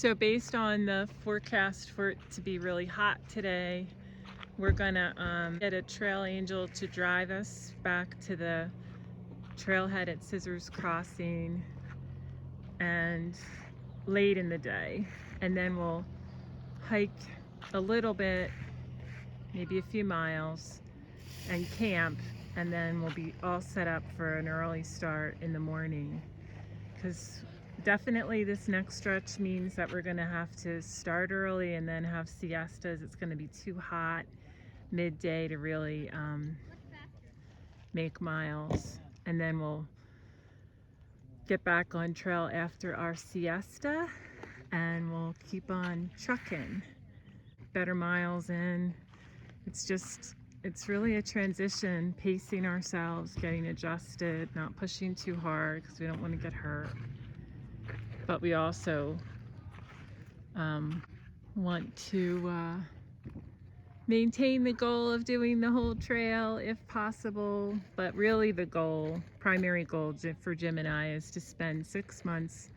So based on the forecast for it to be really hot today, we're gonna get a trail angel to drive us back to the trailhead at Scissors Crossing and late in the day, and then we'll hike a little bit, maybe a few miles, and camp, and then we'll be all set up for an early start in the morning, because definitely this next stretch means that we're gonna have to start early and then have siestas. It's gonna be too hot midday to really make miles, and then we'll get back on trail after our siesta and we'll keep on trucking. Better miles in. It's really a transition, pacing ourselves, getting adjusted, not pushing too hard because we don't want to get hurt. But we also want to maintain the goal of doing the whole trail if possible. But really the goal, primary goal for Jim and I, is to spend 6 months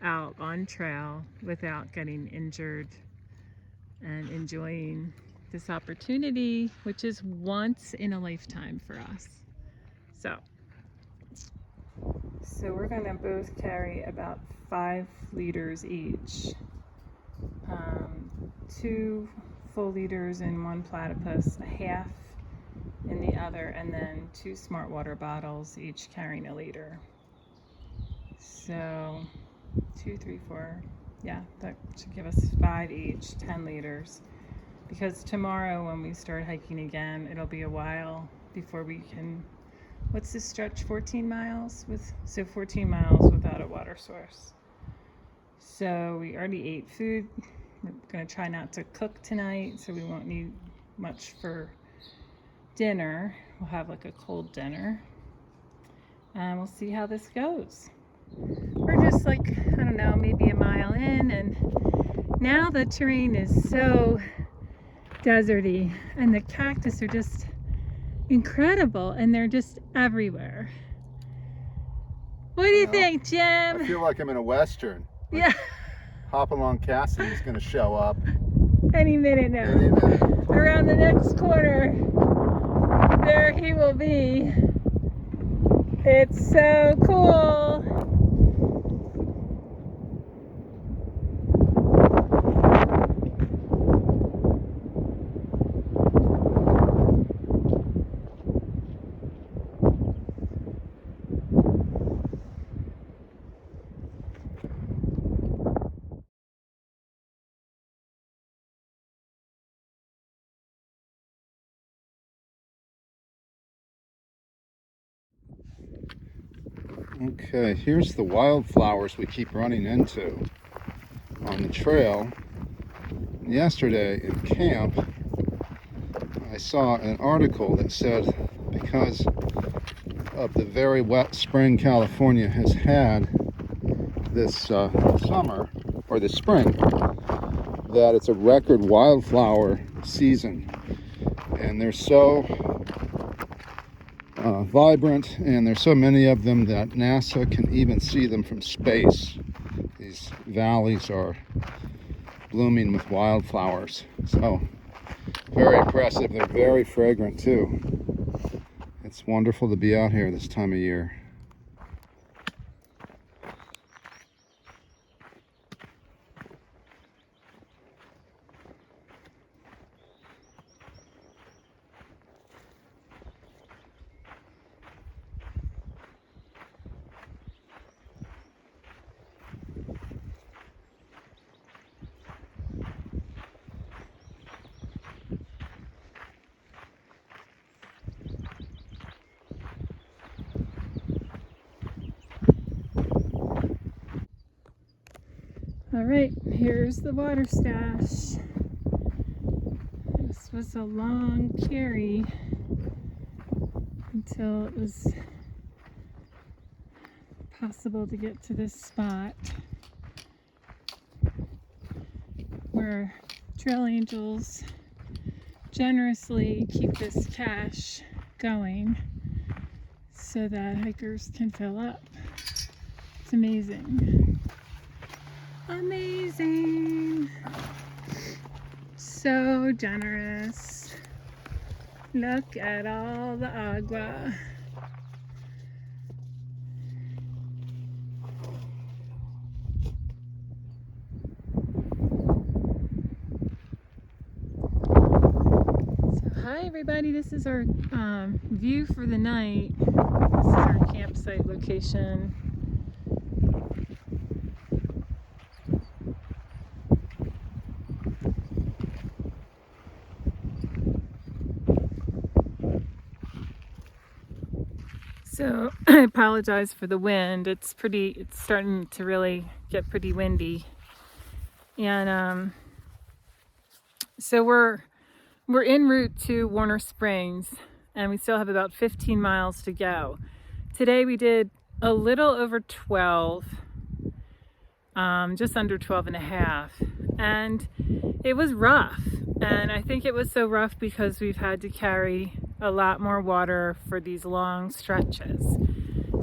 out on trail without getting injured and enjoying this opportunity, which is once in a lifetime for us. So we're gonna both carry about 5 liters each. 2 full liters in one platypus, a half in the other, and then 2 smart water bottles, each carrying a liter. So 2, 3, 4, yeah, that should give us 5 each, 10 liters. Because tomorrow when we start hiking again, it'll be a while before we can, what's this stretch, 14 miles? So 14 miles without a water source. So we already ate food. We're gonna try not to cook tonight, so we won't need much for dinner. We'll have like a cold dinner. And we'll see how this goes. We're just like, I don't know, maybe a mile in, and now the terrain is so deserty and the cactus are just incredible and they're just everywhere. What do you think, Jim? I feel like I'm in a Western. Yeah. Hop along, Cassidy's gonna show up. Any minute now. Any minute. Around the next corner, there he will be. It's so cool. Okay, here's the wildflowers we keep running into on the trail. Yesterday in camp, I saw an article that said because of the very wet spring California has had this summer, or this spring, that it's a record wildflower season. And they're so vibrant, and there's so many of them that NASA can even see them from space. These valleys are blooming with wildflowers, so very impressive. They're very fragrant too. It's wonderful to be out here this time of year. All right, here's the water stash. This was a long carry until it was possible to get to this spot where trail angels generously keep this cache going so that hikers can fill up. It's amazing. Amazing. So generous. Look at all the agua. Hi everybody, this is our view for the night. This is our campsite location. So I apologize for the wind. It's starting to really get pretty windy. And so we're en route to Warner Springs, and we still have about 15 miles to go. Today we did a little over 12, just under 12 and a half. And it was rough. And I think it was so rough because we've had to carry a lot more water for these long stretches.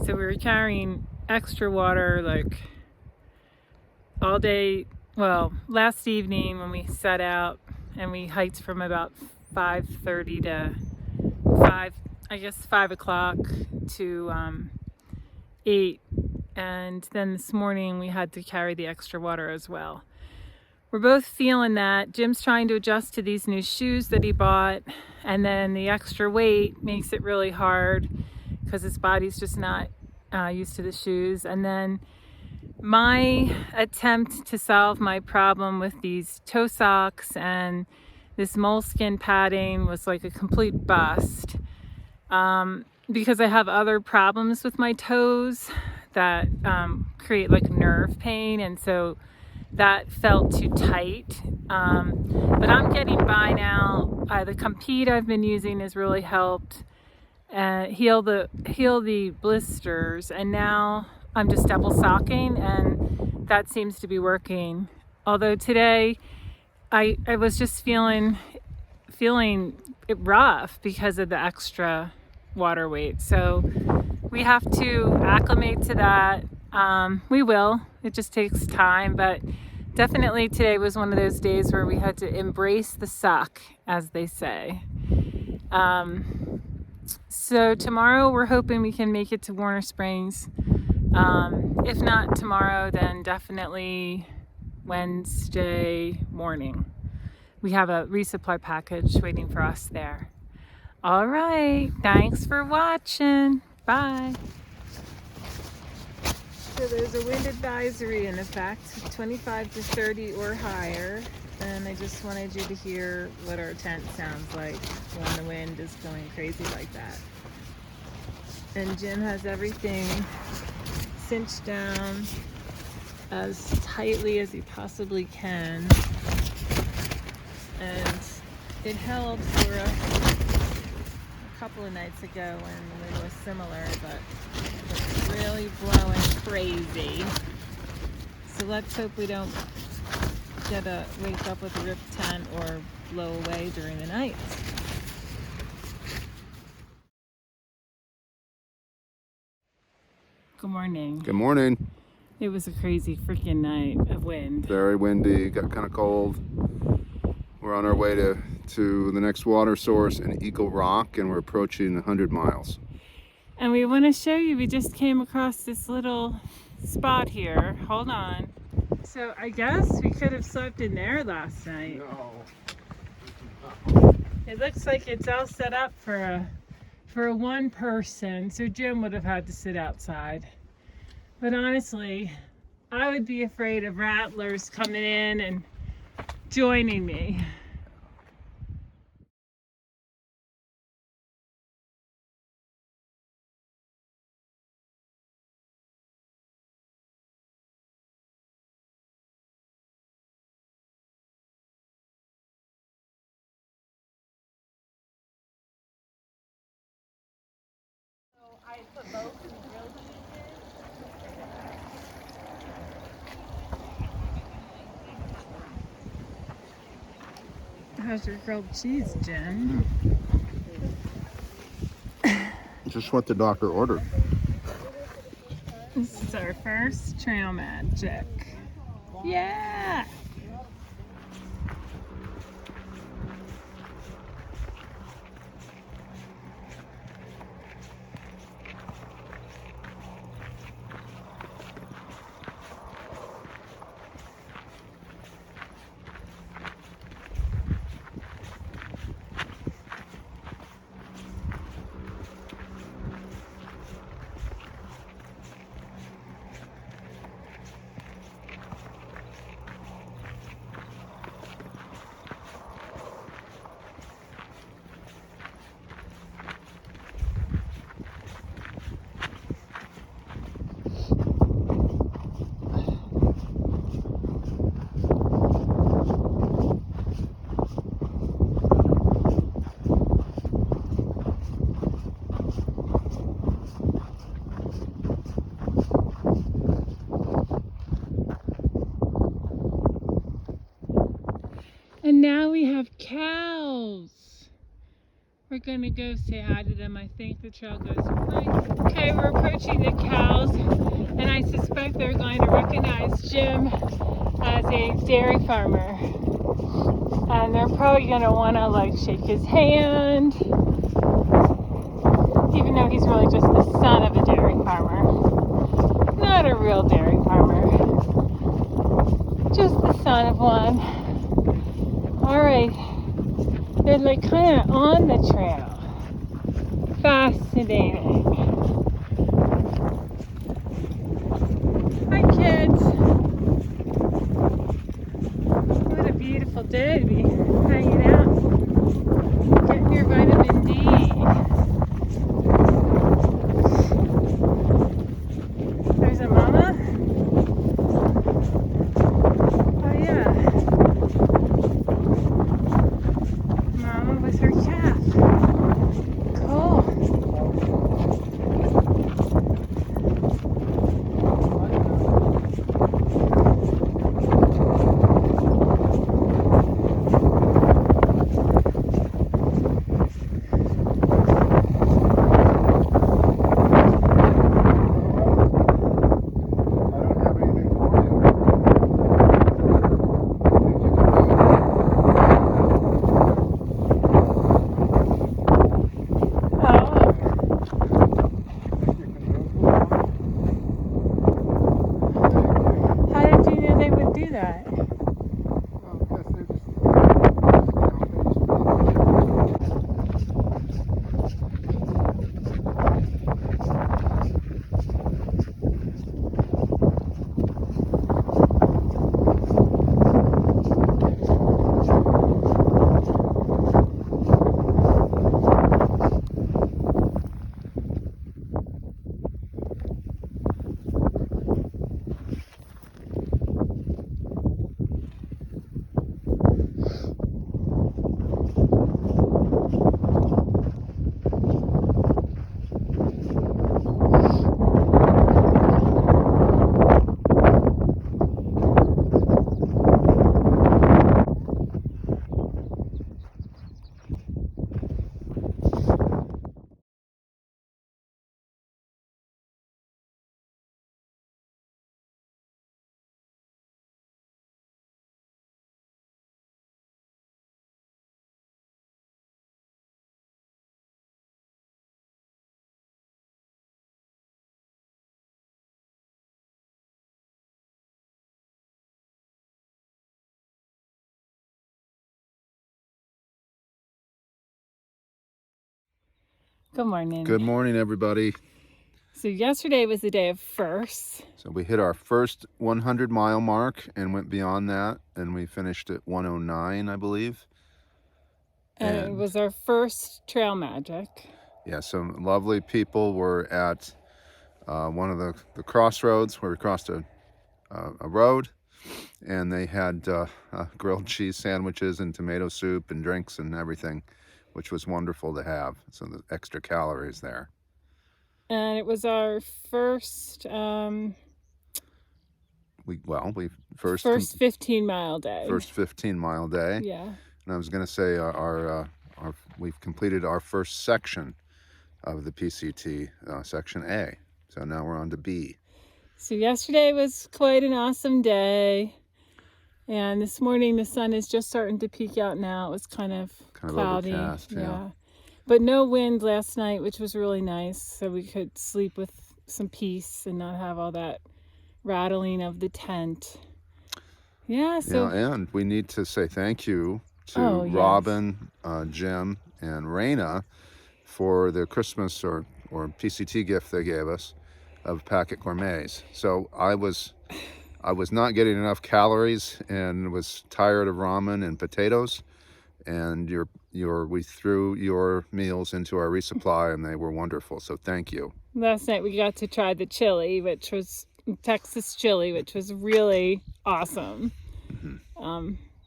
So we were carrying extra water like all day. Well, last evening when we set out and we hiked from about 5:30 to 5 o'clock to 8. And then this morning we had to carry the extra water as well. We're both feeling that. Jim's trying to adjust to these new shoes that he bought, and then the extra weight makes it really hard because his body's just not used to the shoes. And then my attempt to solve my problem with these toe socks and this moleskin padding was like a complete bust, because I have other problems with my toes that create like nerve pain, and so that felt too tight. But I'm getting by now. The Compete I've been using has really helped heal the blisters, and now I'm just double socking, and that seems to be working. Although today I was just feeling it rough because of the extra water weight. So we have to acclimate to that. We will. It just takes time, but definitely today was one of those days where we had to embrace the suck, as they say. So tomorrow we're hoping we can make it to Warner Springs. If not tomorrow, then definitely Wednesday morning. We have a resupply package waiting for us there. All right, thanks for watching. Bye. So there's a wind advisory in effect, 25 to 30 or higher. And I just wanted you to hear what our tent sounds like when the wind is going crazy like that. And Jim has everything cinched down as tightly as he possibly can. And it held for a couple of nights ago when the wind was similar, but it's really blowing crazy. So let's hope we don't wake up with a ripped tent or blow away during the night. Good morning. Good morning. It was a crazy freaking night of wind. Very windy, got kind of cold. We're on our way to the next water source in Eagle Rock, and we're approaching 100 miles. And we want to show you, we just came across this little spot here. Hold on. So I guess we could have slept in there last night. No. It looks like it's all set up for a one person, so Jim would have had to sit outside. But honestly, I would be afraid of rattlers coming in and joining me. So I put both in the grill cheeses. How's your grilled cheese, Jen? Just what the doctor ordered. This is our first trail magic. Yeah. And now we have cows. We're gonna go say hi to them. I think the trail goes right. Okay, we're approaching the cows, and I suspect they're going to recognize Jim as a dairy farmer. And they're probably gonna wanna like shake his hand, even though he's really just the son of a dairy farmer. Not a real dairy farmer, just the son of one. All right, they're like kind of on the trail. Fascinating. Hi kids. What a beautiful day to be hanging out. Getting your vitamin D. There's a mama. Oh yeah. Mama with her calf. Cool. That. Good morning. Good morning, everybody. So yesterday was the day of firsts. So we hit our first 100-mile mark and went beyond that, and we finished at 109, I believe. And it was our first trail magic. Yeah, some lovely people were at one of the crossroads where we crossed a road, and they had grilled cheese sandwiches and tomato soup and drinks and everything, which was wonderful to have. So the extra calories there. And it was our first first 15-mile day. First 15-mile day. Yeah. And I was going to say we've completed our first section of the PCT, section A. So now we're on to B. So yesterday was quite an awesome day. And this morning the sun is just starting to peek out now. It was kind of cloudy. Overcast, yeah. But no wind last night, which was really nice. So we could sleep with some peace and not have all that rattling of the tent. Yeah, so Yeah, and we need to say thank you to Oh, yes. Robin, Jim, and Raina for the Christmas or PCT gift they gave us of Packet Gourmets. So I was not getting enough calories and was tired of ramen and potatoes, and we threw your meals into our resupply, and they were wonderful. So thank you. last night we got to try the chili, which was Texas chili, which was really awesome.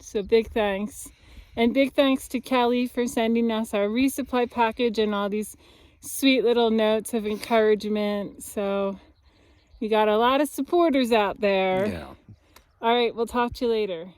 So big thanks. And big thanks to Kelly for sending us our resupply package and all these sweet little notes of encouragement. So we got a lot of supporters out there. Yeah. All right, we'll talk to you later.